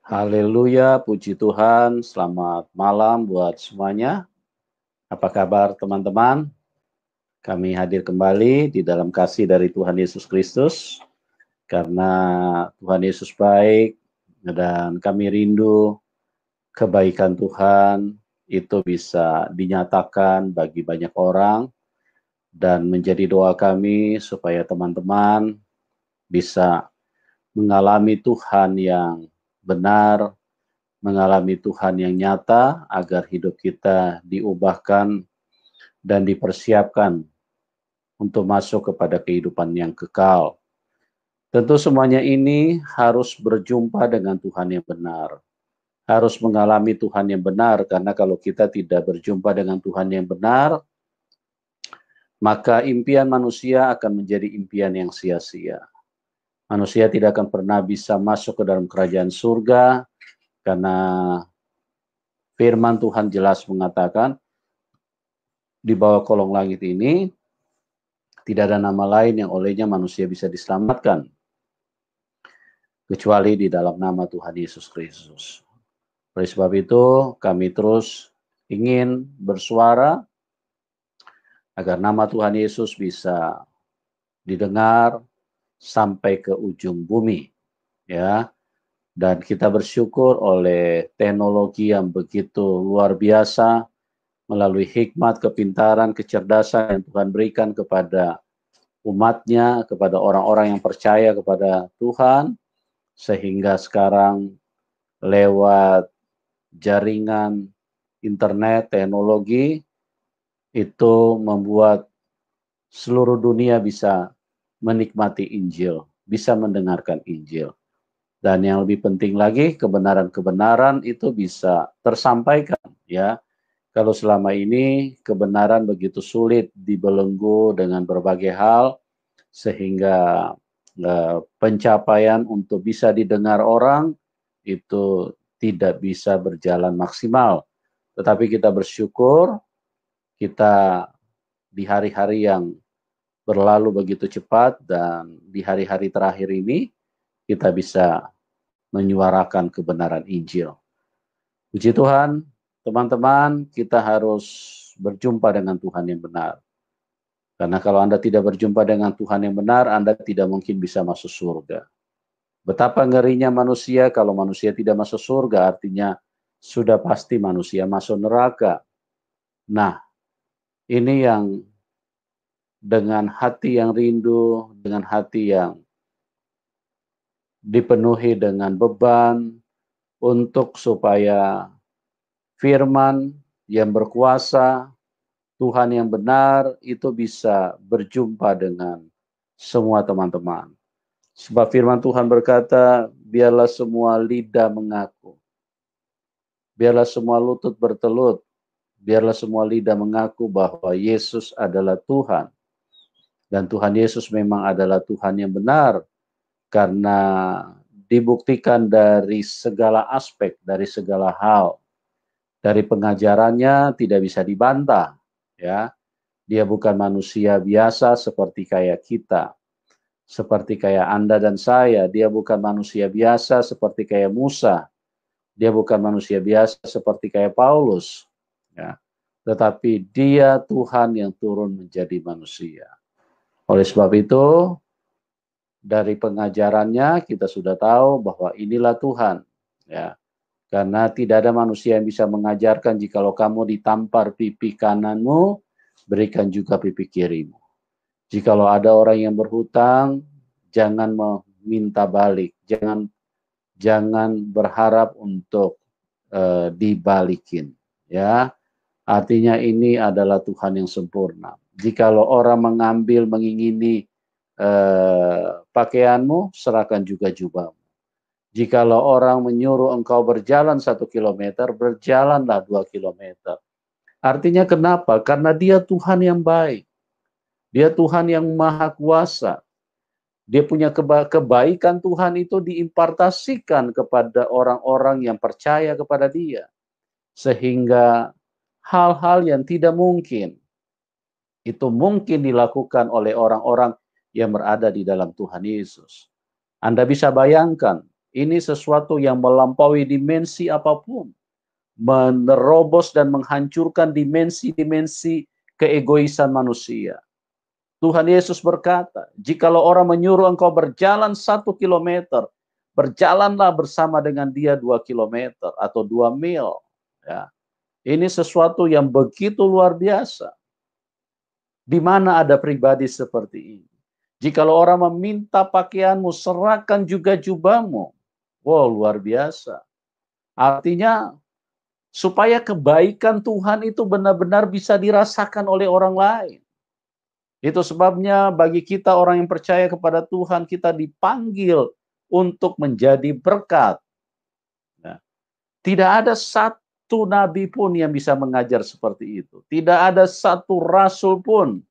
Haleluya, puji Tuhan, selamat malam buat semuanya. Apa kabar teman-teman? Kami hadir kembali di dalam kasih dari Tuhan Yesus Kristus. Karena Tuhan Yesus baik dan kami rindu kebaikan Tuhan itu bisa dinyatakan bagi banyak orang. Dan menjadi doa kami supaya teman-teman bisa mengalami Tuhan yang benar, mengalami Tuhan yang nyata agar hidup kita diubahkan dan dipersiapkan untuk masuk kepada kehidupan yang kekal. Tentu semuanya ini harus berjumpa dengan Tuhan yang benar. Harus mengalami Tuhan yang benar, karena kalau kita tidak berjumpa dengan Tuhan yang benar, maka impian manusia akan menjadi impian yang sia-sia. Manusia tidak akan pernah bisa masuk ke dalam kerajaan surga, karena firman Tuhan jelas mengatakan, di bawah kolong langit ini, tidak ada nama lain yang olehnya manusia bisa diselamatkan, kecuali di dalam nama Tuhan Yesus Kristus. Oleh sebab itu, kami terus ingin bersuara, agar nama Tuhan Yesus bisa didengar sampai ke ujung bumi. Ya, dan kita bersyukur oleh teknologi yang begitu luar biasa, melalui hikmat, kepintaran, kecerdasan yang Tuhan berikan kepada umatnya, kepada orang-orang yang percaya kepada Tuhan, sehingga sekarang lewat jaringan internet, teknologi, itu membuat seluruh dunia bisa menikmati Injil, bisa mendengarkan Injil. Dan yang lebih penting lagi, kebenaran-kebenaran itu bisa tersampaikan, ya. Kalau selama ini kebenaran begitu sulit dibelenggu dengan berbagai hal, sehingga pencapaian untuk bisa didengar orang itu tidak bisa berjalan maksimal. Tetapi kita bersyukur, kita di hari-hari yang berlalu begitu cepat, dan di hari-hari terakhir ini kita bisa menyuarakan kebenaran Injil. Puji Tuhan, teman-teman, kita harus berjumpa dengan Tuhan yang benar. Karena kalau Anda tidak berjumpa dengan Tuhan yang benar, Anda tidak mungkin bisa masuk surga. Betapa ngerinya manusia kalau manusia tidak masuk surga, artinya sudah pasti manusia masuk neraka. Nah, ini yang dengan hati yang rindu, dengan hati yang dipenuhi dengan beban, untuk supaya firman yang berkuasa, Tuhan yang benar itu bisa berjumpa dengan semua teman-teman. Sebab firman Tuhan berkata, biarlah semua lidah mengaku, biarlah semua lutut bertelut, biarlah semua lidah mengaku bahwa Yesus adalah Tuhan. Dan Tuhan Yesus memang adalah Tuhan yang benar, karena dibuktikan dari segala aspek, dari segala hal. Dari pengajarannya tidak bisa dibantah, ya. Dia bukan manusia biasa seperti kayak kita, seperti kayak Anda dan saya. Dia bukan manusia biasa seperti kayak Musa. Dia bukan manusia biasa seperti kayak Paulus, ya. Tetapi dia Tuhan yang turun menjadi manusia. Oleh sebab itu, dari pengajarannya kita sudah tahu bahwa inilah Tuhan, ya. Karena tidak ada manusia yang bisa mengajarkan, jikalau kamu ditampar pipi kananmu, berikan juga pipi kirimu. Jikalau ada orang yang berhutang, jangan meminta balik, jangan berharap untuk dibalikin, ya. Artinya ini adalah Tuhan yang sempurna. Jikalau orang mengingini pakaianmu, serahkan juga jubahmu. Jikalau orang menyuruh engkau berjalan 1 kilometer, berjalanlah 2 kilometer. Artinya kenapa? Karena dia Tuhan yang baik. Dia Tuhan yang maha kuasa. Dia punya kebaikan Tuhan itu diimpartasikan kepada orang-orang yang percaya kepada dia. Sehingga hal-hal yang tidak mungkin, itu mungkin dilakukan oleh orang-orang yang berada di dalam Tuhan Yesus. Anda bisa bayangkan, Ini sesuatu yang melampaui dimensi apapun, menerobos dan menghancurkan dimensi-dimensi keegoisan manusia. Tuhan Yesus berkata, jikalau orang menyuruh engkau berjalan 1 kilometer, berjalanlah bersama dengan dia 2 kilometer atau 2 mil. Ya. Ini sesuatu yang begitu luar biasa. Di mana ada pribadi seperti ini? Jikalau orang meminta pakaianmu, serahkan juga jubahmu. Wow, luar biasa. Artinya, supaya kebaikan Tuhan itu benar-benar bisa dirasakan oleh orang lain. Itu sebabnya bagi kita orang yang percaya kepada Tuhan, kita dipanggil untuk menjadi berkat. Nah, tidak ada satu nabi pun yang bisa mengajar seperti itu. Tidak ada satu rasul pun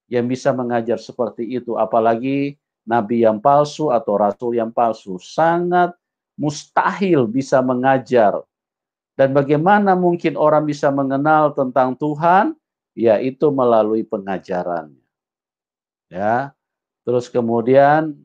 yang bisa mengajar seperti itu. Apalagi nabi yang palsu atau rasul yang palsu. Sangat mustahil bisa mengajar. Dan bagaimana mungkin orang bisa mengenal tentang Tuhan? Yaitu melalui pengajaran. Ya, terus kemudian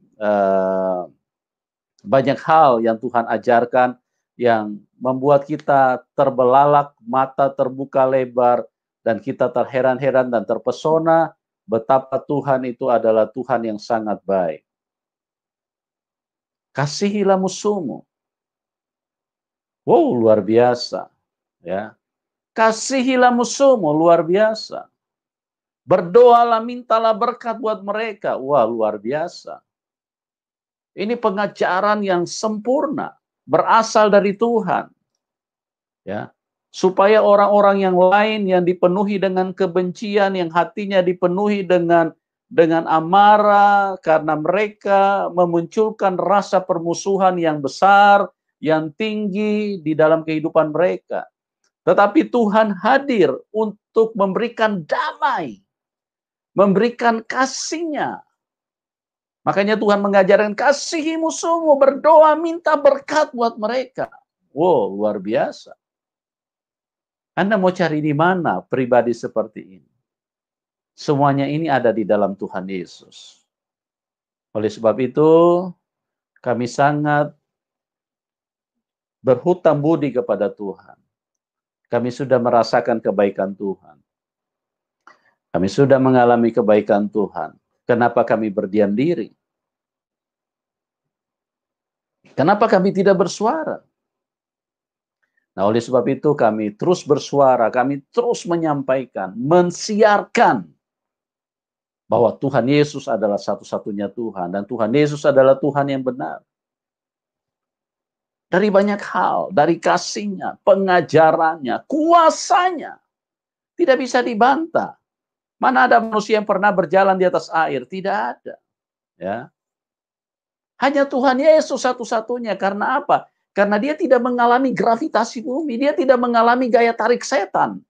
banyak hal yang Tuhan ajarkan yang membuat kita terbelalak, mata terbuka lebar, dan kita terheran-heran dan terpesona betapa Tuhan itu adalah Tuhan yang sangat baik. Kasihilah musuhmu. Wow, luar biasa. Ya, kasihilah musuhmu, luar biasa. Berdoalah, mintalah berkat buat mereka. Wah, luar biasa. Ini pengajaran yang sempurna, berasal dari Tuhan. Ya, supaya orang-orang yang lain yang dipenuhi dengan kebencian, yang hatinya dipenuhi dengan amarah, karena mereka memunculkan rasa permusuhan yang besar, yang tinggi di dalam kehidupan mereka. Tetapi Tuhan hadir untuk memberikan damai, memberikan kasih-Nya. Makanya Tuhan mengajarkan, kasihi musuhmu, berdoa, minta berkat buat mereka. Wow, luar biasa. Anda mau cari di mana pribadi seperti ini? Semuanya ini ada di dalam Tuhan Yesus. Oleh sebab itu, kami sangat berhutang budi kepada Tuhan. Kami sudah merasakan kebaikan Tuhan. Kami sudah mengalami kebaikan Tuhan. Kenapa kami berdiam diri? Kenapa kami tidak bersuara? Nah, oleh sebab itu kami terus bersuara, kami terus menyampaikan, mensiarkan bahwa Tuhan Yesus adalah satu-satunya Tuhan. Dan Tuhan Yesus adalah Tuhan yang benar. Dari banyak hal, dari kasih-Nya, pengajarannya, kuasanya, tidak bisa dibantah. Mana ada manusia yang pernah berjalan di atas air? Tidak ada. Ya. Hanya Tuhan Yesus satu-satunya. Karena apa? Karena dia tidak mengalami gravitasi bumi. Dia tidak mengalami gaya tarik setan.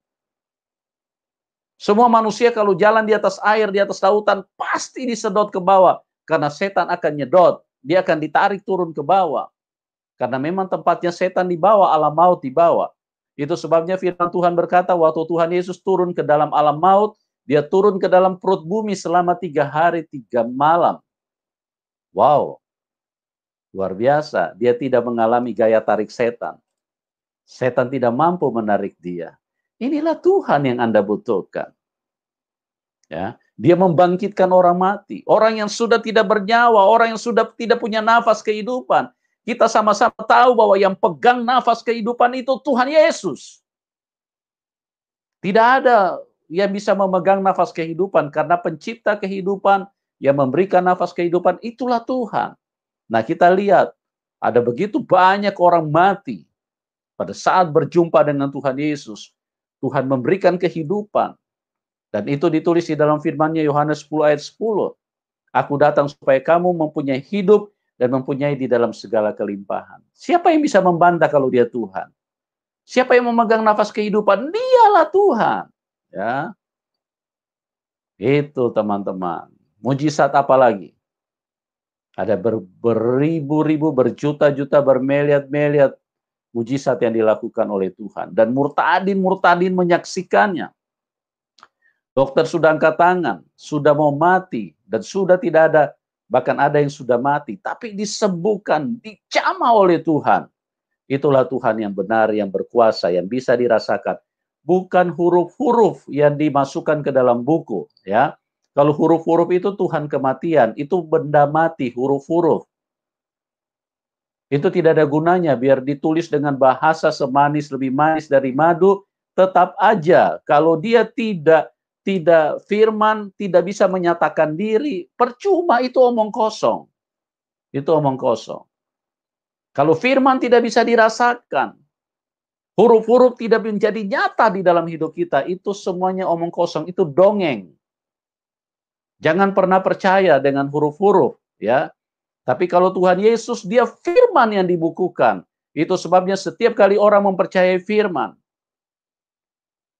Semua manusia kalau jalan di atas air, di atas lautan, pasti disedot ke bawah. Karena setan akan nyedot. Dia akan ditarik turun ke bawah. Karena memang tempatnya setan di bawah, alam maut di bawah. Itu sebabnya firman Tuhan berkata, waktu Tuhan Yesus turun ke dalam alam maut, dia turun ke dalam perut bumi selama 3 hari 3 malam. Wow. Luar biasa. Dia tidak mengalami gaya tarik setan. Setan tidak mampu menarik dia. Inilah Tuhan yang Anda butuhkan. Ya, dia membangkitkan orang mati, orang yang sudah tidak bernyawa, orang yang sudah tidak punya nafas kehidupan. Kita sama-sama tahu bahwa yang pegang nafas kehidupan itu Tuhan Yesus. Tidak ada yang bisa memegang nafas kehidupan karena pencipta kehidupan yang memberikan nafas kehidupan itulah Tuhan. Nah, kita lihat ada begitu banyak orang mati pada saat berjumpa dengan Tuhan Yesus. Tuhan memberikan kehidupan. Dan itu ditulis di dalam firman-Nya Yohanes 10 ayat 10. Aku datang supaya kamu mempunyai hidup dan mempunyai di dalam segala kelimpahan. Siapa yang bisa membantah kalau dia Tuhan? Siapa yang memegang nafas kehidupan? Dialah Tuhan. Ya. Itu teman-teman. Mujizat apa lagi? Ada beribu-ribu, berjuta-juta, bermiliat-miliat mujizat yang dilakukan oleh Tuhan. Dan murtadin menyaksikannya. Dokter sudah angkat tangan, sudah mau mati, dan sudah tidak ada bahkan ada yang sudah mati, tapi disembuhkan, dijamah oleh Tuhan. Itulah Tuhan yang benar, yang berkuasa, yang bisa dirasakan. Bukan huruf-huruf yang dimasukkan ke dalam buku, ya. Kalau huruf-huruf itu Tuhan kematian, itu benda mati, huruf-huruf. Itu tidak ada gunanya, biar ditulis dengan bahasa semanis, lebih manis dari madu, tetap aja kalau dia tidak firman, tidak bisa menyatakan diri, percuma, itu omong kosong. Itu omong kosong. Kalau firman tidak bisa dirasakan, huruf-huruf tidak menjadi nyata di dalam hidup kita, itu semuanya omong kosong, itu dongeng. Jangan pernah percaya dengan huruf-huruf, ya. Tapi kalau Tuhan Yesus, dia firman yang dibukukan. Itu sebabnya setiap kali orang mempercayai firman,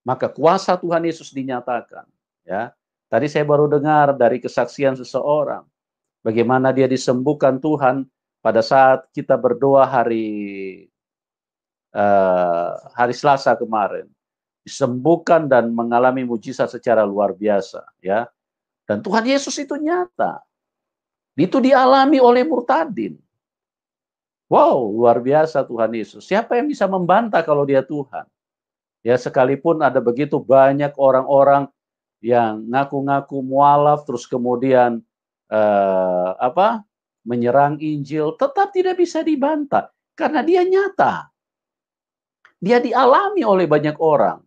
maka kuasa Tuhan Yesus dinyatakan, ya. Tadi saya baru dengar dari kesaksian seseorang, bagaimana dia disembuhkan Tuhan pada saat kita berdoa hari Selasa kemarin. Disembuhkan dan mengalami mujizat secara luar biasa, ya. Dan Tuhan Yesus itu nyata. Itu dialami oleh murtadin. Wow, luar biasa Tuhan Yesus. Siapa yang bisa membantah kalau dia Tuhan? Ya, sekalipun ada begitu banyak orang-orang yang ngaku-ngaku mualaf, terus kemudian menyerang Injil, tetap tidak bisa dibantah karena dia nyata. Dia dialami oleh banyak orang.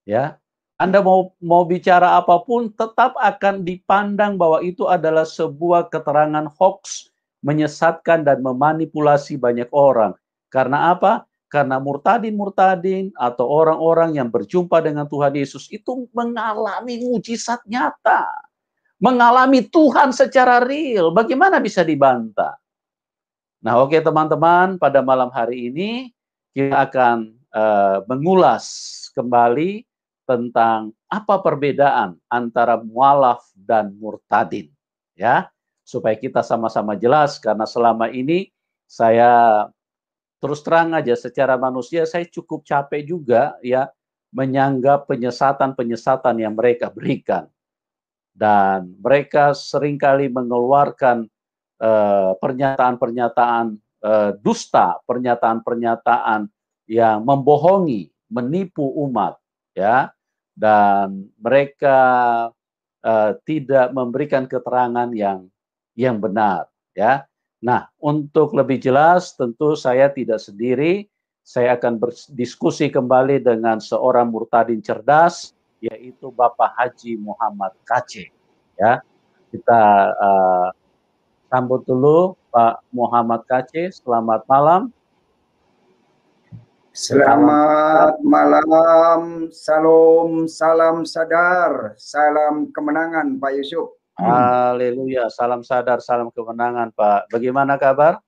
Ya, Anda mau bicara apapun, tetap akan dipandang bahwa itu adalah sebuah keterangan hoax, menyesatkan dan memanipulasi banyak orang. Karena apa? Karena murtadin-murtadin atau orang-orang yang berjumpa dengan Tuhan Yesus itu mengalami mujizat nyata. Mengalami Tuhan secara real. Bagaimana bisa dibantah? Nah, oke teman-teman, pada malam hari ini kita akan mengulas kembali tentang apa perbedaan antara mualaf dan murtadin, ya, supaya kita sama-sama jelas. Karena selama ini saya terus terang aja secara manusia saya cukup capek juga, ya, menyanggap penyesatan-penyesatan yang mereka berikan, dan mereka seringkali mengeluarkan pernyataan-pernyataan dusta, pernyataan-pernyataan yang membohongi, menipu umat, ya, dan mereka tidak memberikan keterangan yang benar, ya. Nah, untuk lebih jelas tentu saya tidak sendiri, saya akan berdiskusi kembali dengan seorang murtadin cerdas, yaitu Bapak Haji Muhammad Kaceh, ya. Kita sambut dulu Pak Muhammad Kaceh. Selamat malam. Selamat malam, salam sadar, salam kemenangan Pak Yusuf. Haleluya, salam sadar, salam kemenangan Pak. Bagaimana kabar?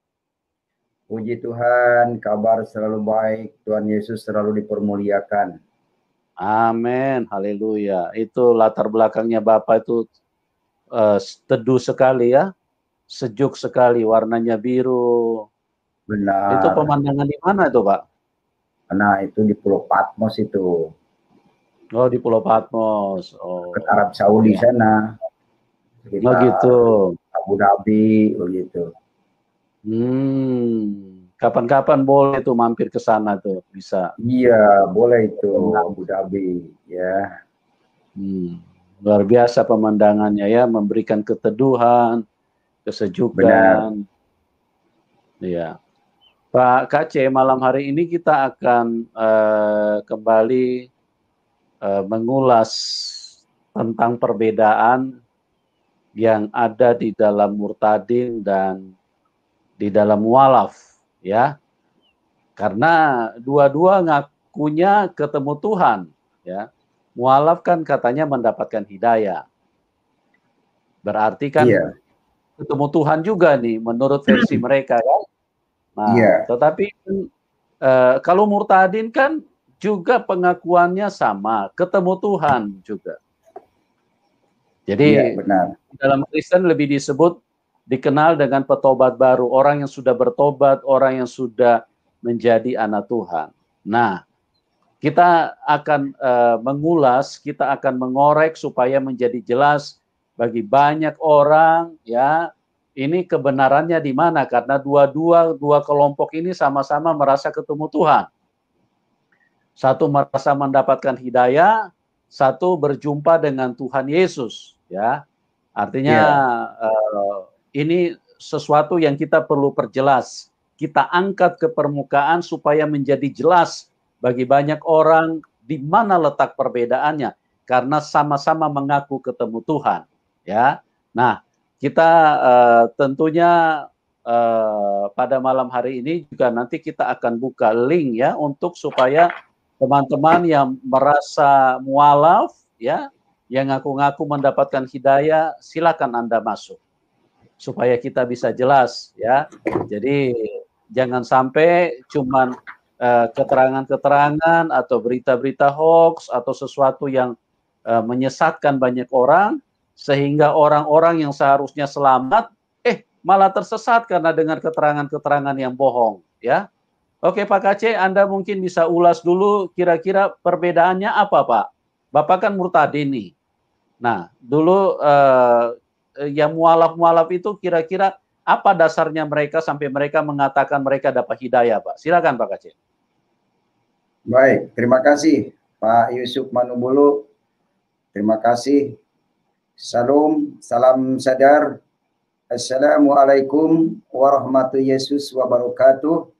Puji Tuhan, kabar selalu baik, Tuhan Yesus selalu dipermuliakan. Amin, haleluya. Itu latar belakangnya Bapak itu teduh sekali, ya, sejuk sekali, warnanya biru. Benar. Itu pemandangan di mana itu Pak? Nah, itu di Pulau Patmos itu. Oh, di Pulau Patmos. Oh, ke Arab Saudi ya. Sana. Oh gitu. Abu Dhabi begitu. Kapan-kapan boleh tuh mampir ke sana tuh, bisa. Iya, boleh itu Abu Dhabi, ya. Luar biasa pemandangannya, ya, memberikan keteduhan, kesejukan. Iya. Pak Kaceh, malam hari ini kita akan kembali mengulas tentang perbedaan yang ada di dalam murtadin dan di dalam mualaf, ya. Karena dua-dua ngakunya ketemu Tuhan, ya. Mualaf kan katanya mendapatkan hidayah. Berarti kan ketemu Tuhan juga nih menurut versi mereka, kan. Nah, tetapi kalau murtadin kan juga pengakuannya sama, ketemu Tuhan juga. Jadi dalam Kristen lebih disebut, dikenal dengan petobat baru, orang yang sudah bertobat, orang yang sudah menjadi anak Tuhan. Nah, kita akan mengulas, kita akan mengorek supaya menjadi jelas bagi banyak orang, ya, ini kebenarannya di mana, karena dua kelompok ini sama-sama merasa ketemu Tuhan. Satu merasa mendapatkan hidayah, satu berjumpa dengan Tuhan Yesus, ya. Artinya ini sesuatu yang kita perlu perjelas. Kita angkat ke permukaan supaya menjadi jelas bagi banyak orang di mana letak perbedaannya, karena sama-sama mengaku ketemu Tuhan, ya. Nah, kita tentunya pada malam hari ini juga nanti kita akan buka link ya untuk supaya teman-teman yang merasa mualaf ya, yang ngaku-ngaku mendapatkan hidayah, silakan Anda masuk supaya kita bisa jelas ya. Jadi jangan sampai cuman keterangan-keterangan atau berita-berita hoax atau sesuatu yang menyesatkan banyak orang, sehingga orang-orang yang seharusnya selamat malah tersesat karena dengar keterangan-keterangan yang bohong, ya. Oke Pak Kacé, Anda mungkin bisa ulas dulu kira-kira perbedaannya apa Pak? Bapak kan murtadin nih. Nah, dulu yang mualaf-mualaf itu kira-kira apa dasarnya mereka sampai mereka mengatakan mereka dapat hidayah Pak? Silakan Pak Kacé. Baik, terima kasih Pak Yusuf Manubulu. Terima kasih. Salam sadar. Assalamualaikum warahmatullahi wabarakatuh.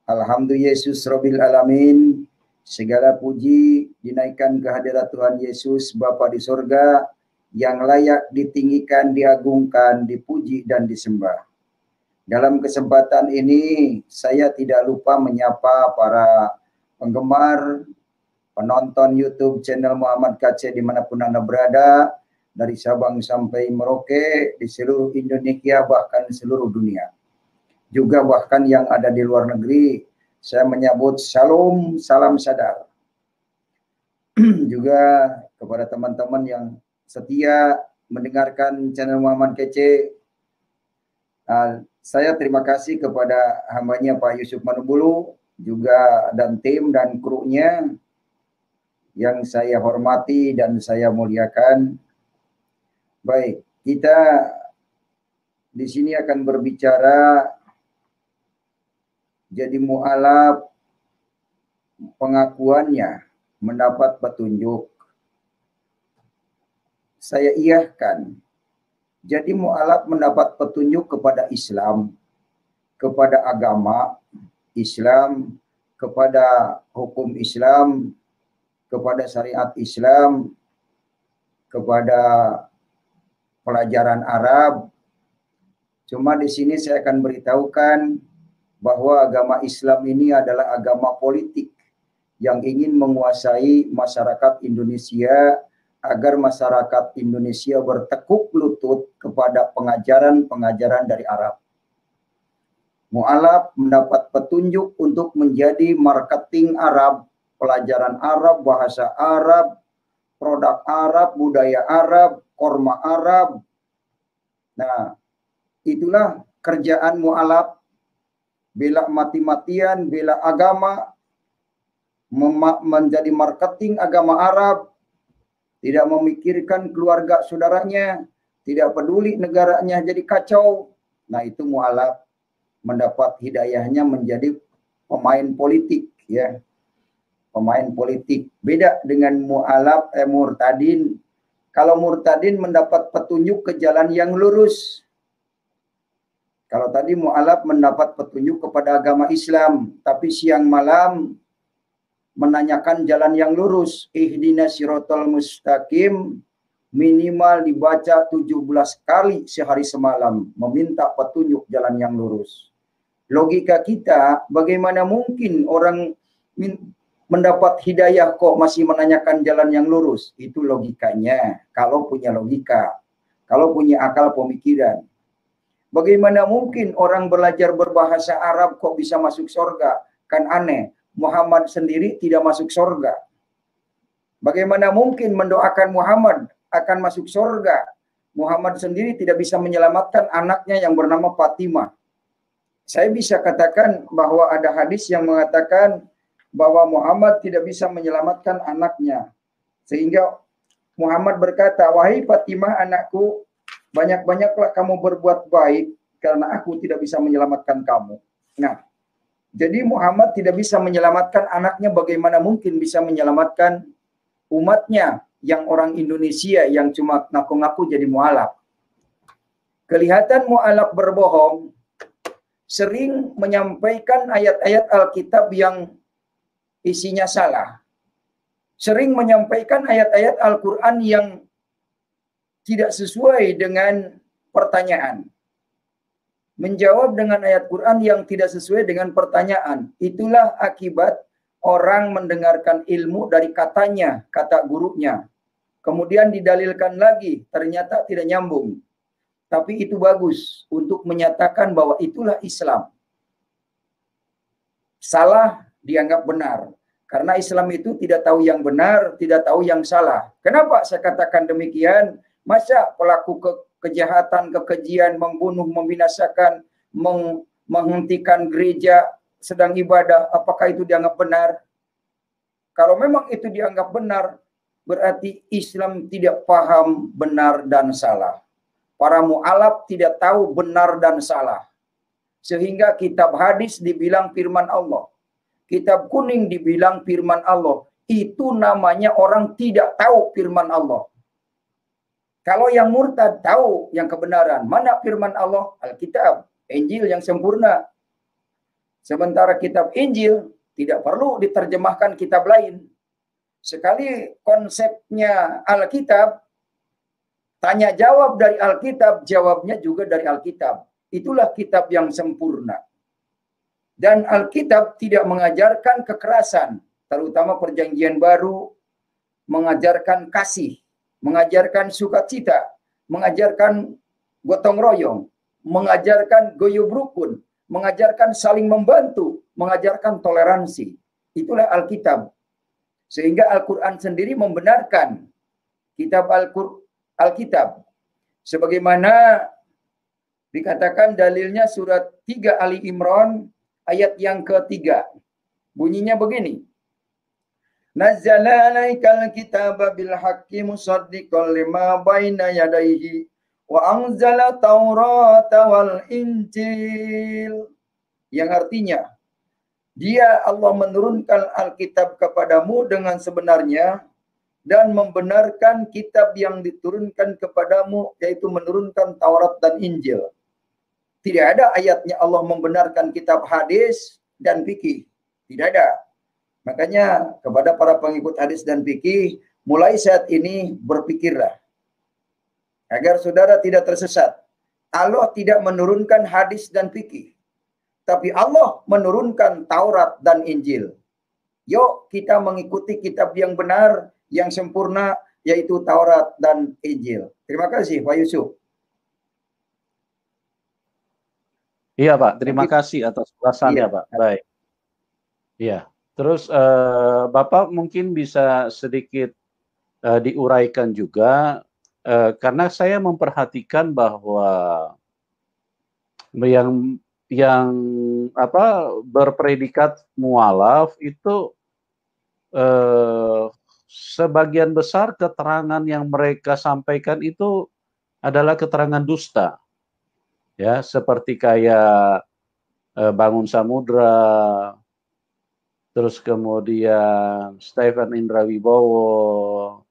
Alhamdulillah Yesus Rabbil Alamin. Segala puji dinaikkan ke hadirat Tuhan Yesus Bapa di sorga, yang layak ditinggikan, diagungkan, dipuji dan disembah. Dalam kesempatan ini saya tidak lupa menyapa para penggemar, penonton YouTube channel Muhammad Kacé dimanapun Anda berada, dari Sabang sampai Merauke, di seluruh Indonesia, bahkan seluruh dunia. Juga bahkan yang ada di luar negeri, saya menyambut salam sadar. Juga kepada teman-teman yang setia mendengarkan channel Muhammad Kacé, saya terima kasih kepada hambanya Pak Yusuf Manubulu, juga dan tim dan krunya yang saya hormati dan saya muliakan. Baik, kita di sini akan berbicara jadi mualaf pengakuannya mendapat petunjuk. Saya iyahkan. Jadi mualaf mendapat petunjuk kepada Islam, kepada agama Islam, kepada hukum Islam, kepada syariat Islam, kepada pelajaran Arab. Cuma di sini saya akan beritahukan bahwa agama Islam ini adalah agama politik yang ingin menguasai masyarakat Indonesia, agar masyarakat Indonesia bertekuk lutut kepada pengajaran-pengajaran dari Arab. Mualaf mendapat petunjuk untuk menjadi marketing Arab, pelajaran Arab, bahasa Arab, produk Arab, budaya Arab, korma Arab. Nah, itulah kerjaan mualaf, bela mati-matian, bela agama, menjadi marketing agama Arab, tidak memikirkan keluarga saudaranya, tidak peduli negaranya jadi kacau. Nah, itu mualaf mendapat hidayahnya menjadi pemain politik, ya. Pemain politik. Beda dengan mualaf murtadin. Kalau murtadin mendapat petunjuk ke jalan yang lurus. Kalau tadi mualaf mendapat petunjuk kepada agama Islam, tapi siang malam menanyakan jalan yang lurus. Ihdinas siratal mustaqim minimal dibaca 17 kali sehari semalam, meminta petunjuk jalan yang lurus. Logika kita, bagaimana mungkin orang mendapat hidayah kok masih menanyakan jalan yang lurus? Itu logikanya, kalau punya logika, kalau punya akal pemikiran. Bagaimana mungkin orang belajar berbahasa Arab kok bisa masuk surga? Kan aneh. Muhammad sendiri tidak masuk surga. Bagaimana mungkin mendoakan Muhammad akan masuk surga? Muhammad sendiri tidak bisa menyelamatkan anaknya yang bernama Fatimah. Saya bisa katakan bahwa ada hadis yang mengatakan bahwa Muhammad tidak bisa menyelamatkan anaknya. Sehingga Muhammad berkata, "Wahai Fatimah anakku, banyak-banyaklah kamu berbuat baik karena aku tidak bisa menyelamatkan kamu. Nah, jadi Muhammad tidak bisa menyelamatkan anaknya, bagaimana mungkin bisa menyelamatkan umatnya yang orang Indonesia yang cuma ngaku-ngaku jadi mualaf. Kelihatan mualaf berbohong, sering menyampaikan ayat-ayat Alkitab yang isinya salah. Sering menyampaikan ayat-ayat Al-Quran yang tidak sesuai dengan pertanyaan. Menjawab dengan ayat Quran yang tidak sesuai dengan pertanyaan. Itulah akibat orang mendengarkan ilmu dari katanya, kata gurunya. Kemudian didalilkan lagi, ternyata tidak nyambung. Tapi itu bagus untuk menyatakan bahwa itulah Islam. Salah dianggap benar. Karena Islam itu tidak tahu yang benar, tidak tahu yang salah. Kenapa saya katakan demikian? Masa pelaku kejahatan, kekejian, membunuh, membinasakan, menghentikan gereja sedang ibadah, apakah itu dianggap benar? Kalau memang itu dianggap benar, berarti Islam tidak paham benar dan salah. Para mu'alaf tidak tahu benar dan salah. Sehingga kitab hadis dibilang firman Allah. Kitab kuning dibilang firman Allah. Itu namanya orang tidak tahu firman Allah. Kalau yang murtad tahu yang kebenaran. Mana firman Allah? Alkitab, Injil yang sempurna. Sementara kitab Injil tidak perlu diterjemahkan kitab lain. Sekali konsepnya Alkitab, tanya jawab dari Alkitab, jawabnya juga dari Alkitab. Itulah kitab yang sempurna. Dan Alkitab tidak mengajarkan kekerasan, terutama perjanjian baru, mengajarkan kasih, mengajarkan sukacita, mengajarkan gotong royong, mengajarkan goyo rukun, mengajarkan saling membantu, mengajarkan toleransi. Itulah Alkitab. Sehingga Al-Quran sendiri membenarkan kitab Alkitab. Sebagaimana dikatakan dalilnya surat 3 Ali Imran ayat yang ketiga. Bunyinya begini. Nazzala alaikal kitaba bil haqqi musaddiqan lima baina yadayhi wa anzala taurata wal injil. Yang artinya, Dia Allah menurunkan Alkitab kepadamu dengan sebenarnya dan membenarkan kitab yang diturunkan kepadamu, yaitu menurunkan Taurat dan Injil. Tidak ada ayatnya Allah membenarkan kitab hadis dan fikih. Tidak ada. Makanya kepada para pengikut hadis dan fikih, mulai saat ini berpikirlah. Agar saudara tidak tersesat. Allah tidak menurunkan hadis dan fikih. Tapi Allah menurunkan Taurat dan Injil. Yuk kita mengikuti kitab yang benar, yang sempurna, yaitu Taurat dan Injil. Terima kasih Pak Yusuf. Iya Pak, terima kasih atas ulasannya Pak. Baik. Iya. Terus Bapak mungkin bisa sedikit diuraikan juga, karena saya memperhatikan bahwa yang berpredikat mualaf itu sebagian besar keterangan yang mereka sampaikan itu adalah keterangan dusta, ya, seperti kayak Bangun Samudra, terus kemudian Stephen Indra Wibowo,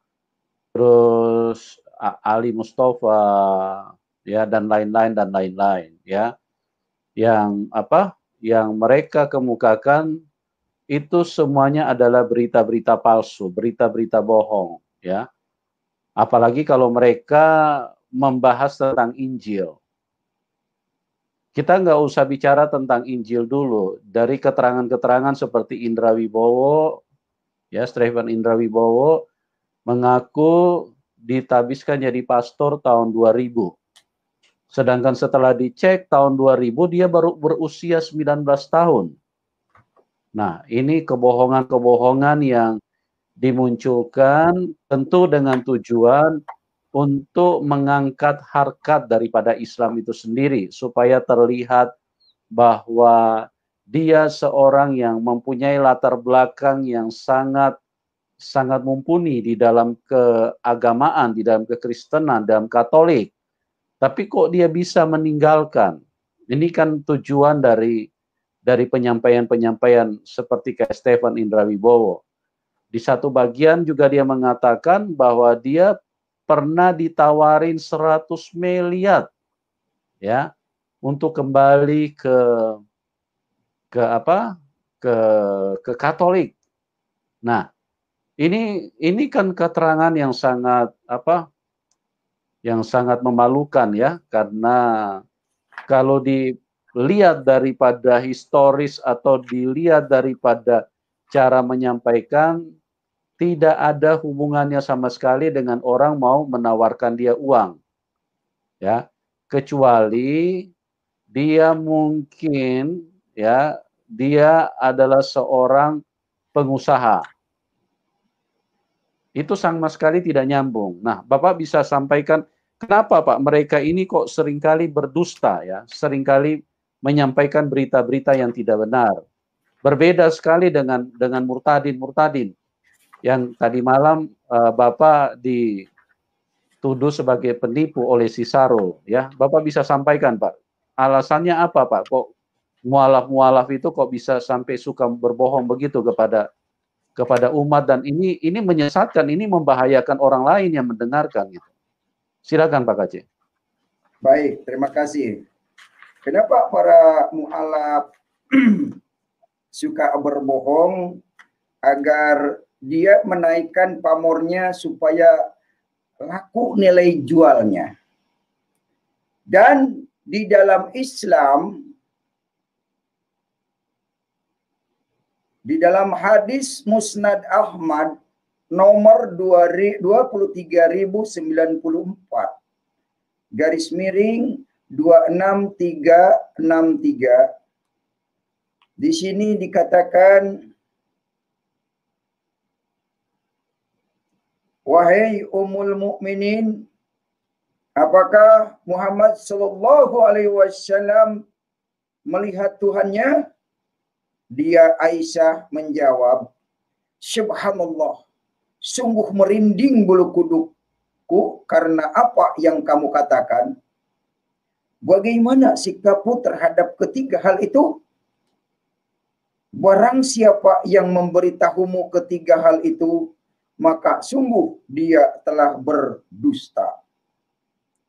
terus Ali Mustafa, ya, dan lain-lain, ya, yang mereka kemukakan itu semuanya adalah berita-berita palsu, berita-berita bohong, ya. Apalagi kalau mereka membahas tentang Injil. Kita nggak usah bicara tentang Injil dulu. Dari keterangan-keterangan seperti Indra Wibowo, ya, Stephen Indra Wibowo mengaku ditabiskan jadi pastor tahun 2000. Sedangkan setelah dicek tahun 2000 dia baru berusia 19 tahun. Nah, ini kebohongan-kebohongan yang dimunculkan tentu dengan tujuan untuk mengangkat harkat daripada Islam itu sendiri, supaya terlihat bahwa dia seorang yang mempunyai latar belakang yang sangat mumpuni di dalam keagamaan, di dalam kekristenan, dalam Katolik. Tapi kok dia bisa meninggalkan? Ini kan tujuan dari penyampaian-penyampaian seperti kayak Stefan Indra Wibowo. Di satu bagian juga dia mengatakan bahwa dia pernah ditawarin 100 miliar ya untuk kembali ke Katolik. Nah, ini kan keterangan yang sangat memalukan ya, karena kalau dilihat daripada historis atau dilihat daripada cara menyampaikan, tidak ada hubungannya sama sekali dengan orang mau menawarkan dia uang. Ya, kecuali dia mungkin ya, dia adalah seorang pengusaha. Itu sama sekali tidak nyambung. Nah, Bapak bisa sampaikan kenapa Pak mereka ini kok seringkali berdusta ya, seringkali menyampaikan berita-berita yang tidak benar. Berbeda sekali dengan murtadin yang tadi malam Bapak dituduh sebagai penipu oleh Sisaro ya. Bapak bisa sampaikan Pak, alasannya apa Pak? Kok mualaf-mualaf itu kok bisa sampai suka berbohong begitu kepada umat, dan ini menyesatkan, ini membahayakan orang lain yang mendengarkan gitu. Silakan Pak Kaci. Baik, terima kasih. Kenapa para mualaf suka berbohong? Agar dia menaikkan pamornya supaya laku nilai jualnya. Dan di dalam Islam, di dalam hadis Musnad Ahmad nomor 23.094 garis miring 26363, di sini dikatakan, wahai Ummul Mukminin, apakah Muhammad Sallallahu Alaihi Wasallam melihat Tuhannya? Dia Aisyah menjawab, Subhanallah, sungguh merinding bulu kudukku karena apa yang kamu katakan. Bagaimana sikapmu terhadap ketiga hal itu? Barang siapa yang memberitahumu ketiga hal itu, maka sungguh dia telah berdusta.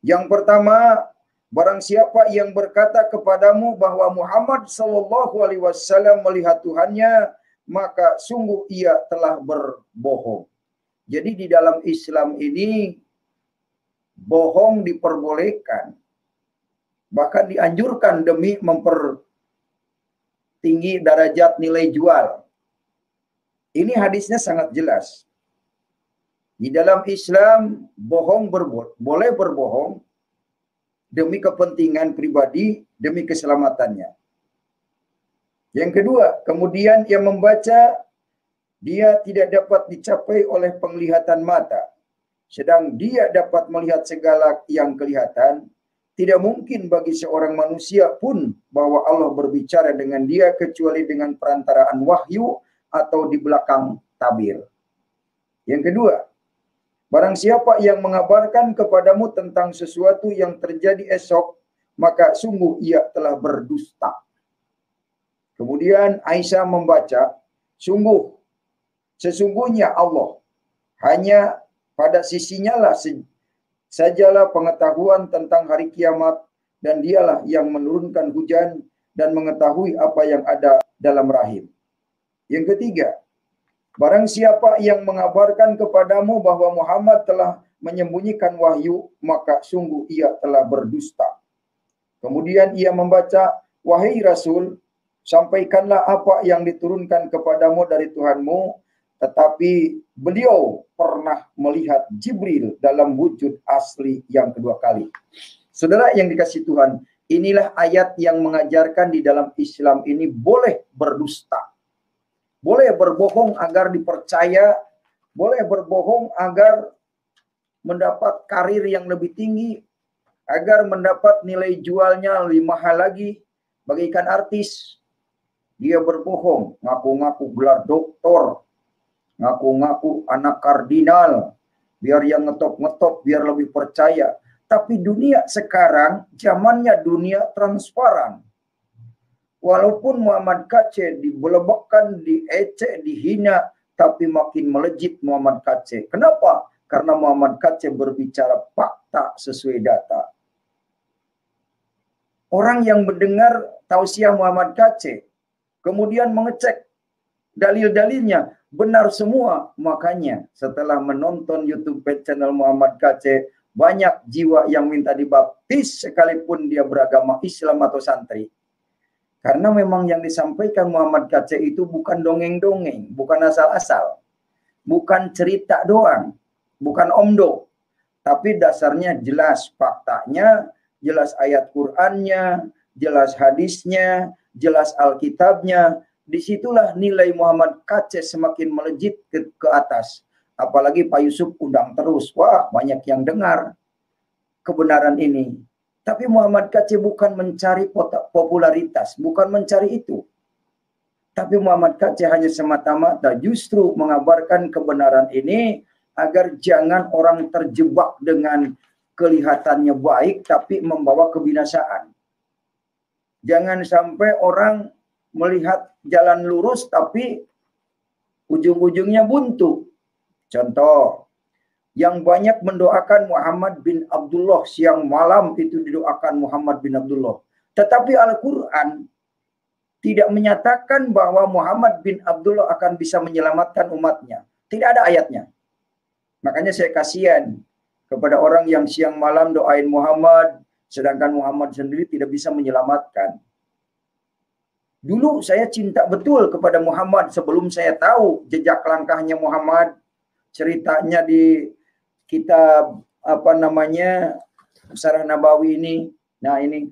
Yang pertama, barang siapa yang berkata kepadamu bahwa Muhammad Sallallahu Alaihi Wasallam melihat Tuhannya, maka sungguh ia telah berbohong. Jadi di dalam Islam ini bohong diperbolehkan, bahkan dianjurkan demi mempertinggi derajat nilai jual. Ini hadisnya sangat jelas. Di dalam Islam, boleh berbohong demi kepentingan pribadi, demi keselamatannya. Yang kedua, kemudian ia membaca, dia tidak dapat dicapai oleh penglihatan mata. Sedang dia dapat melihat segala yang kelihatan. Tidak mungkin bagi seorang manusia pun bahwa Allah berbicara dengan dia kecuali dengan perantaraan wahyu atau di belakang tabir. Yang kedua, barang siapa yang mengabarkan kepadamu tentang sesuatu yang terjadi esok, maka sungguh ia telah berdusta. Kemudian Aisyah membaca, sesungguhnya Allah hanya pada sisinya lah sajalah pengetahuan tentang hari kiamat, dan dialah yang menurunkan hujan dan mengetahui apa yang ada dalam rahim. Yang ketiga, barang siapa yang mengabarkan kepadamu bahwa Muhammad telah menyembunyikan wahyu, maka sungguh ia telah berdusta. Kemudian ia membaca, wahai Rasul, sampaikanlah apa yang diturunkan kepadamu dari Tuhanmu, tetapi beliau pernah melihat Jibril dalam wujud asli yang kedua kali. Saudara yang dikasihi Tuhan, inilah ayat yang mengajarkan di dalam Islam ini boleh berdusta. Boleh berbohong agar dipercaya, boleh berbohong agar mendapat karir yang lebih tinggi, agar mendapat nilai jualnya lebih mahal lagi. Bagaikan artis, dia berbohong, ngaku-ngaku gelar doktor, ngaku-ngaku anak kardinal, biar yang ngetop-ngetop, biar lebih percaya. Tapi dunia sekarang, zamannya dunia transparan. Walaupun Muhammad KC dibelebakkan, diecek, dihina, tapi makin melejit Muhammad KC. Kenapa? Karena Muhammad KC berbicara fakta sesuai data. Orang yang mendengar tausiah Muhammad KC, kemudian mengecek dalil-dalilnya, benar semua. Makanya setelah menonton YouTube channel Muhammad KC, banyak jiwa yang minta dibaptis sekalipun dia beragama Islam atau santri. Karena memang yang disampaikan Muhammad KC itu bukan dongeng-dongeng, bukan asal-asal, bukan cerita doang, bukan omdo, tapi dasarnya jelas faktanya, jelas ayat Qur'annya, jelas hadisnya, jelas Alkitabnya. Disitulah nilai Muhammad KC semakin melejit ke atas. Apalagi Pak Yusuf undang terus, wah banyak yang dengar kebenaran ini. Tapi Muhammad KC bukan mencari popularitas, bukan mencari itu. Tapi Muhammad KC hanya semata-mata justru mengabarkan kebenaran ini agar jangan orang terjebak dengan kelihatannya baik tapi membawa kebinasaan. Jangan sampai orang melihat jalan lurus tapi ujung-ujungnya buntu. Contoh, yang banyak mendoakan Muhammad bin Abdullah, siang malam itu didoakan Muhammad bin Abdullah. Tetapi Al-Quran tidak menyatakan bahwa Muhammad bin Abdullah akan bisa menyelamatkan umatnya. Tidak ada ayatnya. Makanya saya kasihan kepada orang yang siang malam doain Muhammad, sedangkan Muhammad sendiri tidak bisa menyelamatkan. Dulu saya cinta betul kepada Muhammad sebelum saya tahu jejak langkahnya Muhammad, ceritanya di kitab Syarah Nabawi ini. Nah ini,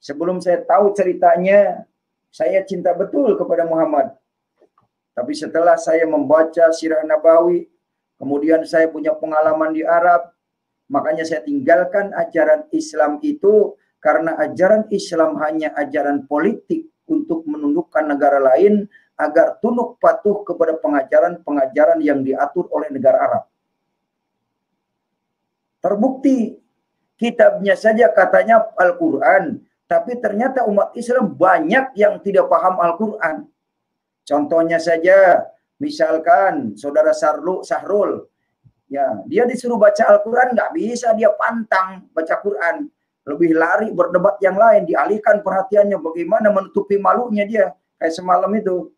sebelum saya tahu ceritanya, saya cinta betul kepada Muhammad. Tapi setelah saya membaca Sirah Nabawi, kemudian saya punya pengalaman di Arab, makanya saya tinggalkan ajaran Islam itu, karena ajaran Islam hanya ajaran politik untuk menundukkan negara lain agar tunduk patuh kepada pengajaran-pengajaran yang diatur oleh negara Arab. Terbukti kitabnya saja katanya Al-Quran, tapi ternyata umat Islam banyak yang tidak paham Al-Quran. Contohnya saja, misalkan saudara Sahrul, ya dia disuruh baca Al-Quran, nggak bisa, dia pantang baca Quran, lebih lari berdebat yang lain, dialihkan perhatiannya bagaimana menutupi malunya dia, kayak semalam itu.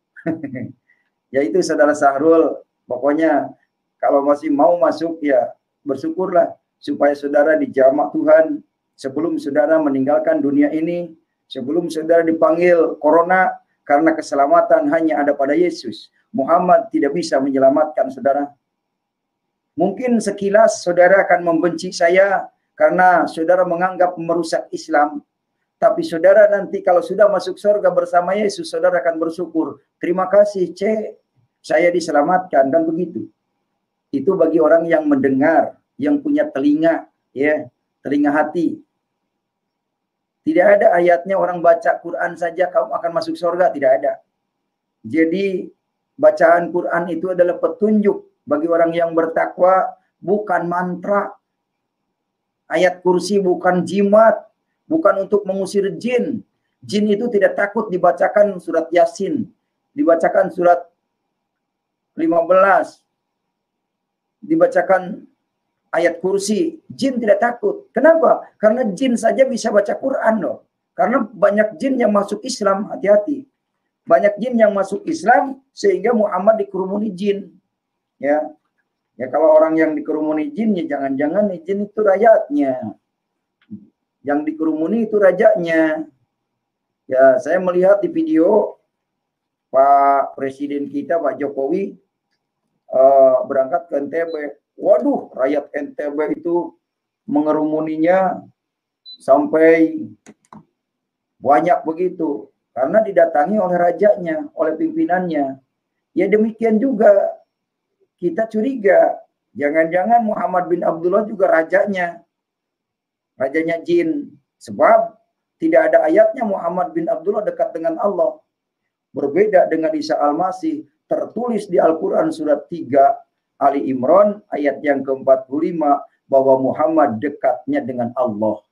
Yaitu saudara Sahrul, pokoknya kalau masih mau masuk ya bersyukurlah, supaya saudara dijamak Tuhan sebelum saudara meninggalkan dunia ini, sebelum saudara dipanggil corona, karena keselamatan hanya ada pada Yesus. Muhammad tidak bisa menyelamatkan saudara. Mungkin sekilas saudara akan membenci saya karena saudara menganggap merusak Islam. Tapi saudara nanti kalau sudah masuk surga bersama Yesus, saudara akan bersyukur. Terima kasih, saya diselamatkan, dan begitu. Itu bagi orang yang mendengar, yang punya telinga, ya, telinga hati. Tidak ada ayatnya orang baca Quran saja kamu akan masuk surga, tidak ada. Jadi bacaan Quran itu adalah petunjuk bagi orang yang bertakwa, bukan mantra. Ayat kursi bukan jimat, bukan untuk mengusir jin. Jin itu tidak takut dibacakan surat Yasin, dibacakan surat 15, dibacakan ayat kursi, jin tidak takut. Kenapa? Karena jin saja bisa baca Quran loh. Karena banyak jin yang masuk Islam, hati-hati. Banyak jin yang masuk Islam sehingga Muhammad dikerumuni jin. Ya. Ya kalau orang yang dikerumuni jin, ya jangan-jangan jin itu rakyatnya. Yang dikerumuni itu rajanya. Ya, saya melihat di video Pak Presiden kita, Pak Jokowi, berangkat ke NTB. Waduh, rakyat NTB itu mengerumuninya sampai banyak begitu. Karena didatangi oleh rajanya, oleh pimpinannya. Ya demikian juga kita curiga. Jangan-jangan Muhammad bin Abdullah juga rajanya. Rajanya jin. Sebab tidak ada ayatnya Muhammad bin Abdullah dekat dengan Allah. Berbeda dengan Isa Al-Masih, tertulis di Al-Quran surat 3, Ali Imran ayat yang ke-45, bahwa Muhammad dekatnya dengan Allah.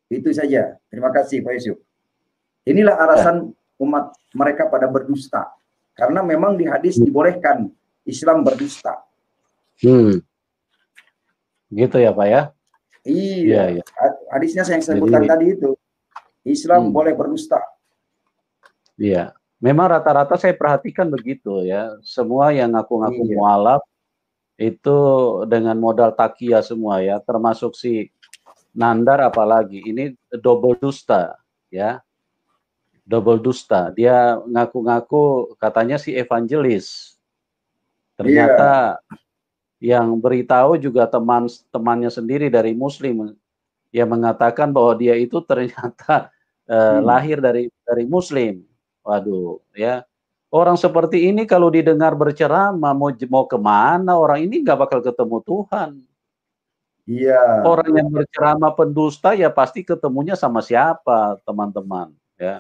Itu saja. Terima kasih Pak Yusuf. Inilah alasan umat mereka pada berdusta. Karena memang di hadis dibolehkan Islam berdusta. Gitu ya Pak ya? Iya. Hadisnya yang saya sebutkan tadi itu. Islam boleh berdusta. Iya. Memang rata-rata saya perhatikan begitu ya. Semua yang ngaku-ngaku mualaf itu dengan modal takia semua ya. Termasuk si Nandar apalagi. Ini double dusta ya. Double dusta. Dia ngaku-ngaku katanya si evangelis. Ternyata yang beritahu juga teman-temannya sendiri dari Muslim yang mengatakan bahwa dia itu ternyata lahir dari Muslim. Waduh, ya. Orang seperti ini kalau didengar berceramah mau kemana? Orang ini nggak bakal ketemu Tuhan. Iya. Orang yang berceramah pendusta ya pasti ketemunya sama siapa, teman-teman. Ya.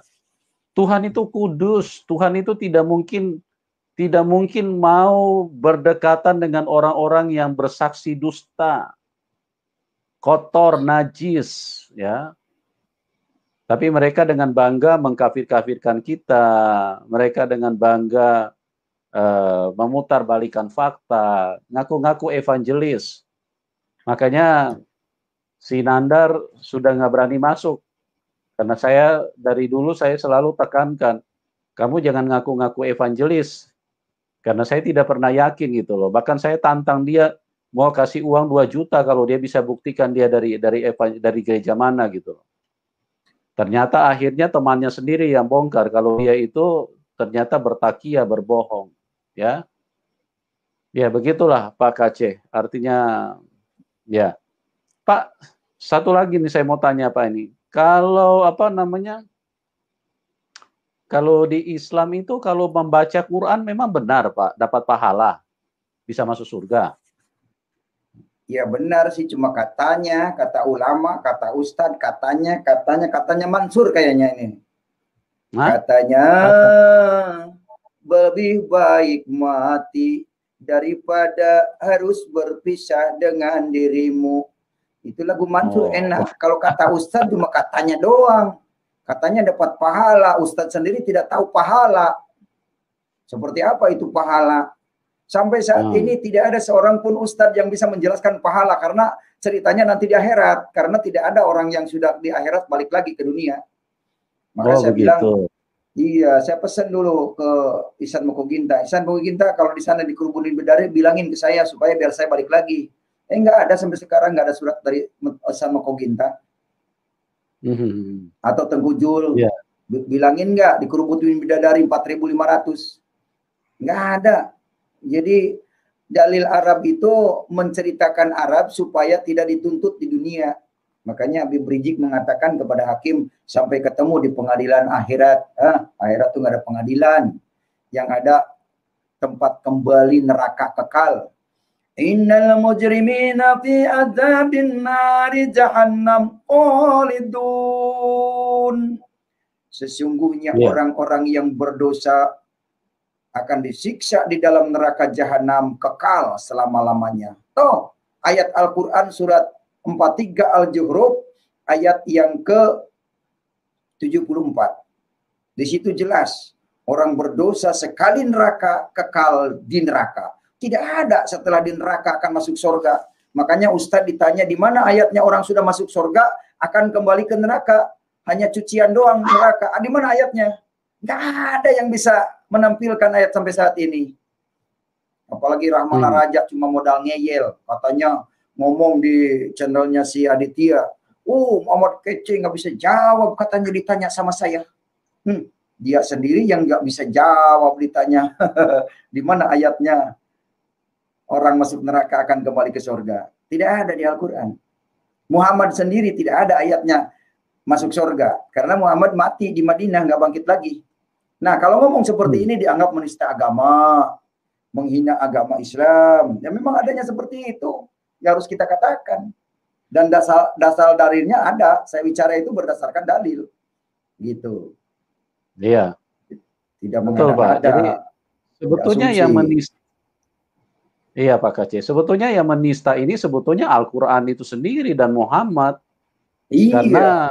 Tuhan itu kudus. Tuhan itu tidak mungkin mau berdekatan dengan orang-orang yang bersaksi dusta, kotor, najis, ya. Tapi mereka dengan bangga mengkafir-kafirkan kita, mereka dengan bangga memutarbalikkan fakta, ngaku-ngaku evangelis. Makanya si Nandar sudah nggak berani masuk. Karena saya dari dulu saya selalu tekankan, kamu jangan ngaku-ngaku evangelis. Karena saya tidak pernah yakin gitu loh. Bahkan saya tantang dia mau kasih uang 2 juta kalau dia bisa buktikan dia dari gereja mana gitu. Ternyata akhirnya temannya sendiri yang bongkar kalau dia itu ternyata bertakia, berbohong, ya. Ya, begitulah Pak Kaceh. Artinya ya. Pak, satu lagi nih saya mau tanya Pak ini. Kalau apa namanya? Kalau di Islam itu kalau membaca Quran memang benar Pak, dapat pahala, bisa masuk surga. Ya benar sih, cuma katanya, kata ulama, kata ustadz, katanya Mansur kayaknya ini. Katanya lebih baik mati daripada harus berpisah dengan dirimu. Itu lagu Mansur enak. Kalau kata ustadz cuma katanya doang. Katanya dapat pahala, ustadz sendiri tidak tahu pahala. Seperti apa itu pahala? Sampai saat ini tidak ada seorang pun ustadz yang bisa menjelaskan pahala karena ceritanya nanti di akhirat. Karena tidak ada orang yang sudah di akhirat balik lagi ke dunia. Maka saya bilang, iya, saya pesan dulu ke Ihsan Mokoginta. Ihsan Mokoginta kalau di sana di Kerubunin Bedari bilangin ke saya supaya biar saya balik lagi. Enggak ada sampai sekarang, enggak ada surat dari Ihsan Mokoginta. Atau Tengku Jul. Bilangin enggak di Kerubunin Bidadari 4.500. Enggak ada. Jadi dalil Arab itu menceritakan Arab supaya tidak dituntut di dunia. Makanya Habib Rizik mengatakan kepada hakim sampai ketemu di pengadilan akhirat. Akhirat itu nggak ada pengadilan. Yang ada tempat kembali neraka kekal. Innal mujrimina fi adzabin nari jahannam khalidun. Sesungguhnya orang-orang yang berdosa akan disiksa di dalam neraka jahanam kekal selama-lamanya. Toh, ayat Al-Quran surat 43 Al-Zuhruf ayat yang ke-74. Di situ jelas, orang berdosa sekali neraka kekal di neraka. Tidak ada setelah di neraka akan masuk surga. Makanya Ustadz ditanya di mana ayatnya orang sudah masuk surga akan kembali ke neraka. Hanya cucian doang neraka. Di mana ayatnya? Nggak ada yang bisa menampilkan ayat sampai saat ini. Apalagi Rahmana Raja cuma modal ngeyel. Katanya ngomong di channelnya si Aditya. Muhammad kece nggak bisa jawab katanya ditanya sama saya. Dia sendiri yang nggak bisa jawab ditanya. Di mana ayatnya orang masuk neraka akan kembali ke surga? Tidak ada di Al-Quran. Muhammad sendiri tidak ada ayatnya masuk surga. Karena Muhammad mati di Madinah nggak bangkit lagi. Nah, kalau ngomong seperti ini dianggap menista agama, menghina agama Islam. Ya memang adanya seperti itu. Ya harus kita katakan. Dan dasar dalilnya ada. Saya bicara itu berdasarkan dalil. Gitu. Iya. Tidak mengada-ngada. Jadi sebetulnya Iya Pak Kaceh. Sebetulnya yang menista ini sebetulnya Al-Quran itu sendiri dan Muhammad. Iya, Karena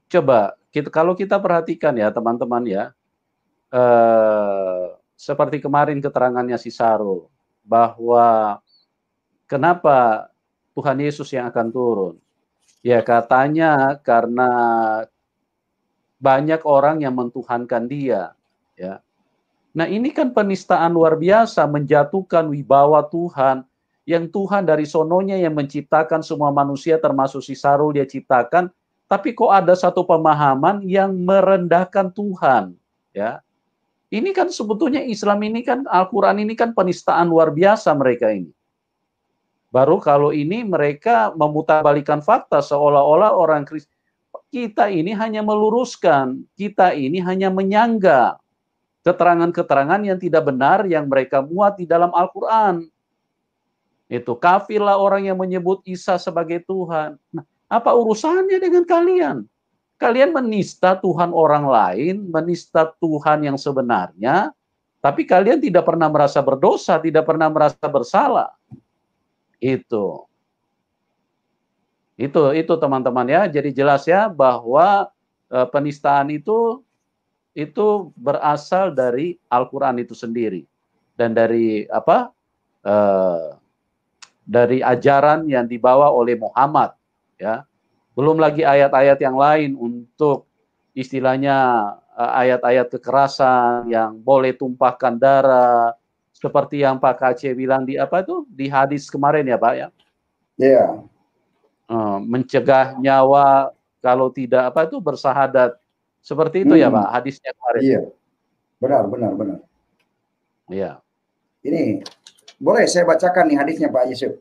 coba kalau kita perhatikan ya teman-teman ya, seperti kemarin keterangannya si Sarul, bahwa kenapa Tuhan Yesus yang akan turun? Ya katanya karena banyak orang yang mentuhankan dia. Ya. Nah ini kan penistaan luar biasa, menjatuhkan wibawa Tuhan, yang Tuhan dari sononya yang menciptakan semua manusia termasuk si Sarul dia ciptakan, tapi kok ada satu pemahaman yang merendahkan Tuhan. Ya. Ini kan sebetulnya Islam ini kan, Al-Quran ini kan penistaan luar biasa mereka ini. Baru kalau ini mereka memutarbalikkan fakta seolah-olah orang Kristen. Kita ini hanya meluruskan, kita ini hanya menyangga keterangan-keterangan yang tidak benar yang mereka muat di dalam Al-Quran. Itu kafirlah orang yang menyebut Isa sebagai Tuhan. Nah, apa urusannya dengan kalian? Kalian menista Tuhan orang lain, menista Tuhan yang sebenarnya, tapi kalian tidak pernah merasa berdosa, tidak pernah merasa bersalah. Itu teman-teman ya. Jadi jelas ya bahwa penistaan itu berasal dari Al-Quran itu sendiri dan dari dari ajaran yang dibawa oleh Muhammad ya. Belum lagi ayat-ayat yang lain untuk istilahnya ayat-ayat kekerasan yang boleh tumpahkan darah seperti yang Pak Kaceh bilang di di hadis kemarin ya Pak ya. iya. Mencegah nyawa kalau tidak bersahadat. Seperti itu ya Pak hadisnya kemarin. Iya. Benar. Iya. Ini boleh saya bacakan nih hadisnya Pak Yusuf?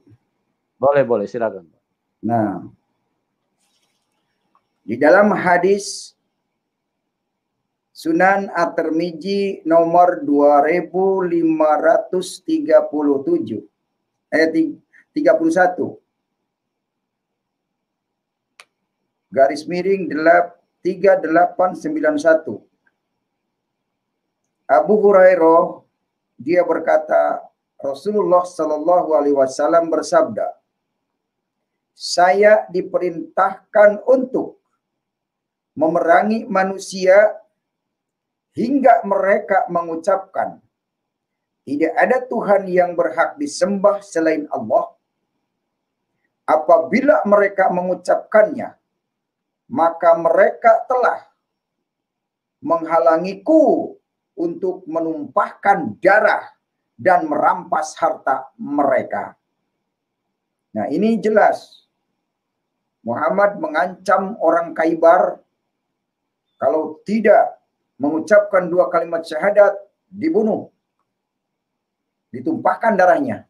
Boleh, silakan. Nah, di dalam hadis Sunan At-Tirmidzi nomor 2537 31 garis miring 3891 Abu Hurairah dia berkata Rasulullah Shallallahu Alaihi Wasallam bersabda, saya diperintahkan untuk memerangi manusia hingga mereka mengucapkan tidak ada Tuhan yang berhak disembah selain Allah. Apabila mereka mengucapkannya, maka mereka telah menghalangiku untuk menumpahkan darah dan merampas harta mereka. Nah, ini jelas Muhammad mengancam orang Khaybar kalau tidak mengucapkan 2 kalimat syahadat dibunuh, ditumpahkan darahnya.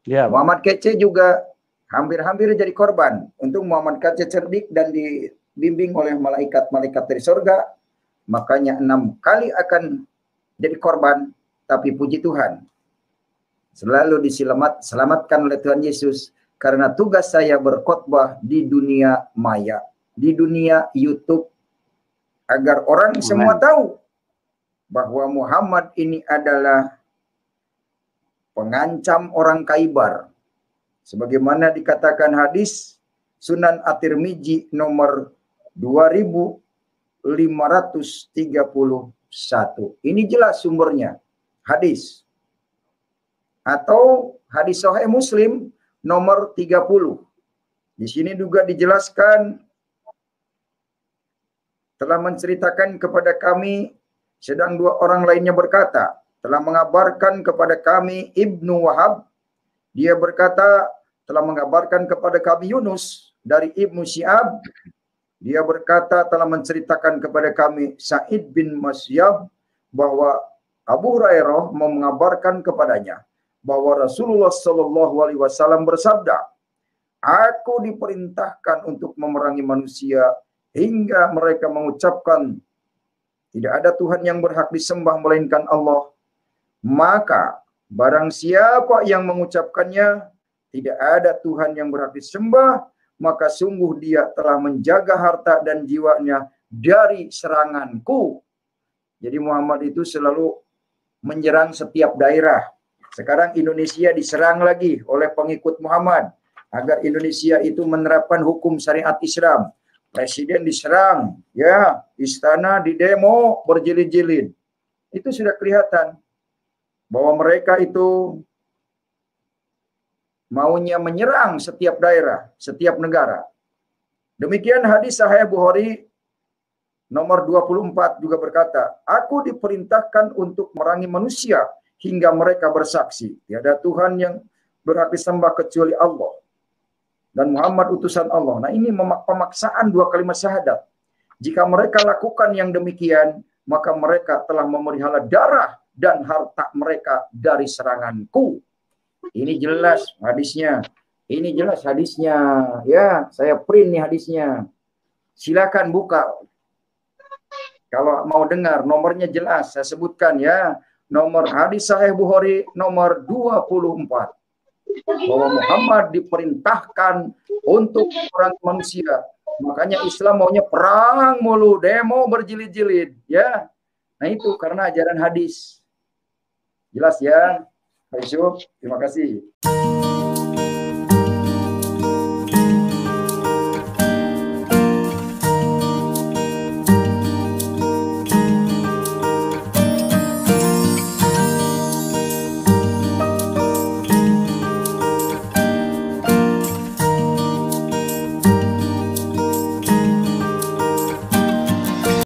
Ya, Muhammad Kece juga hampir-hampir jadi korban. Untung Muhammad Kece cerdik dan dibimbing oleh malaikat-malaikat dari surga, makanya 6 kali akan jadi korban, tapi puji Tuhan selalu diselamatkan oleh Tuhan Yesus karena tugas saya berkhotbah di dunia maya, di dunia YouTube, agar orang semua tahu bahwa Muhammad ini adalah pengancam orang Khaybar. Sebagaimana dikatakan hadis Sunan At-Tirmidzi nomor 2531. Ini jelas sumbernya. Hadis. Atau hadis Sahih Muslim nomor 30. Di sini juga dijelaskan telah menceritakan kepada kami, sedang 2 orang lainnya berkata, telah mengabarkan kepada kami Ibnu Wahab, dia berkata telah mengabarkan kepada kami Yunus dari Ibnu Syihab, dia berkata telah menceritakan kepada kami Sa'id bin Musayyab bahwa Abu Hurairah mengabarkan kepadanya bahwa Rasulullah Shallallahu Alaihi Wasallam bersabda, aku diperintahkan untuk memerangi manusia hingga mereka mengucapkan tidak ada Tuhan yang berhak disembah melainkan Allah. Maka barang siapa yang mengucapkannya tidak ada Tuhan yang berhak disembah, maka sungguh dia telah menjaga harta dan jiwanya dari seranganku. Jadi Muhammad itu selalu menyerang setiap daerah. Sekarang Indonesia diserang lagi oleh pengikut Muhammad agar Indonesia itu menerapkan hukum syariat Islam. Presiden diserang, ya, istana didemo berjilid-jilid. Itu sudah kelihatan bahwa mereka itu maunya menyerang setiap daerah, setiap negara. Demikian hadis Sahih Bukhari nomor 24 juga berkata, aku diperintahkan untuk merangi manusia hingga mereka bersaksi tiada Tuhan yang berhak disembah kecuali Allah dan Muhammad utusan Allah. Nah, ini pemaksaan dua kalimat syahadat. Jika mereka lakukan yang demikian, maka mereka telah memelihara darah dan harta mereka dari seranganku. Ini jelas hadisnya. Ini jelas hadisnya. Ya, saya print nih hadisnya. Silakan buka. Kalau mau dengar, nomornya jelas. Saya sebutkan ya. Nomor hadis Sahih Bukhari nomor 24. Bahwa Muhammad diperintahkan untuk orang manusia. Makanya Islam maunya perang mulu, demo berjilid-jilid. Ya, nah itu karena ajaran hadis. Jelas ya, Pak Yusuf? Terima kasih.